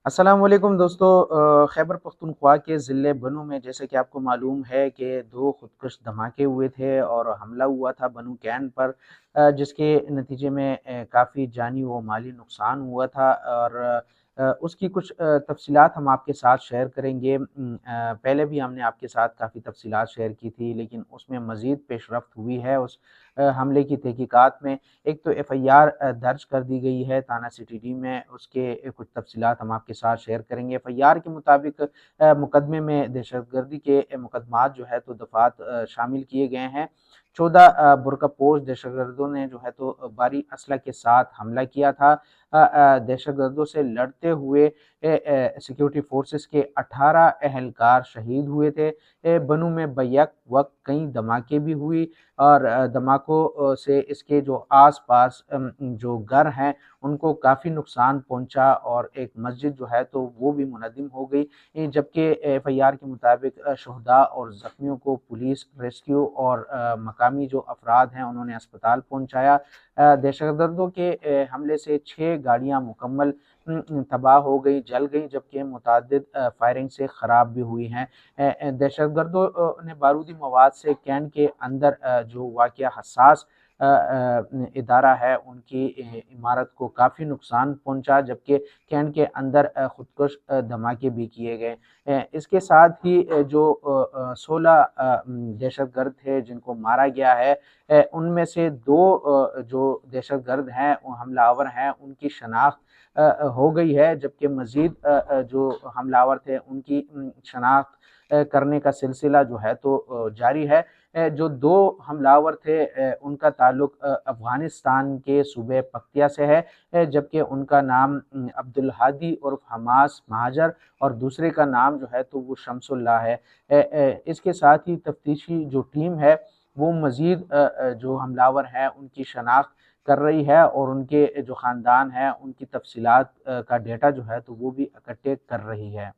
अस्सलाम वालेकुम दोस्तों। खैबर पख्तूनख्वा के ज़िले बनू में जैसे कि आपको मालूम है कि दो खुदकुश धमाके हुए थे और हमला हुआ था बनू कैंट पर, जिसके नतीजे में काफ़ी जानी व माली नुकसान हुआ था। और उसकी कुछ तफसीलात हम आपके साथ शेयर करेंगे। पहले भी हमने आपके साथ काफ़ी तफसीलात शेयर की थी, लेकिन उसमें मज़ीद पेशरफ्त हुई है उस हमले की तहकीकात में। एक तो एफआईआर दर्ज कर दी गई है थाना सिटीडी में, उसके कुछ तफसीलात हम आपके साथ शेयर करेंगे। एफआईआर के मुताबिक मुकदमे में दहशतगर्दी के मुकदमात जो है तो दफ़ात शामिल किए गए हैं। 14 बुरकापोश दहशतगर्दों ने जो है तो भारी असला के साथ हमला किया था। दहशतगर्दों से लड़ते हुए सिक्योरिटी फोर्सेस के 18 अहलकार शहीद हुए थे। बनू में बैक वक्त कई धमाके भी हुई और धमाकों से इसके जो आस-पास जो घर हैं उनको काफ़ी नुकसान पहुंचा और एक मस्जिद जो है तो वो भी मुनहदम हो गई। जबकि एफआईआर के मुताबिक शुहदा और ज़ख्मियों को पुलिस रेस्क्यू और मकामी जो अफराद हैं उन्होंने अस्पताल पहुंचाया। दहशतगर्दों के हमले से 6 गाड़ियां मुकम्मल तबाह हो गई, जल गई, जबकि मुतअद्दिद फायरिंग से ख़राब भी हुई हैं। दहशतगर्दों ने बारूदी मवाद से कैंट के अंदर जो वाक़या हसास इदारा है उनकी इमारत को काफ़ी नुकसान पहुंचा, जबकि कैंट के अंदर खुदकुश धमाके भी किए गए। इसके साथ ही जो 16 दहशतगर्द थे जिनको मारा गया है, उनमें से 2 जो दहशतगर्द हैं वो हमलावर हैं उनकी शनाख्त हो गई है, जबकि मज़ीद जो हमलावर थे उनकी शनाख्त करने का सिलसिला जो है तो जारी है। जो 2 हमलावर थे उनका ताल्लुक अफ़गानिस्तान के सूबे पक्तिया से है, जबकि उनका नाम अब्दुल हादी उर्फ हमास महाजर और दूसरे का नाम जो है तो वो शमसुल्लाह है। इसके साथ ही तफ्तीशी जो टीम है वो मज़ीद जो हमलावर हैं उनकी शनाख्त कर रही है और उनके जो ख़ानदान हैं उनकी तफसीलात का डेटा जो है तो वो भी इकट्ठे कर रही है।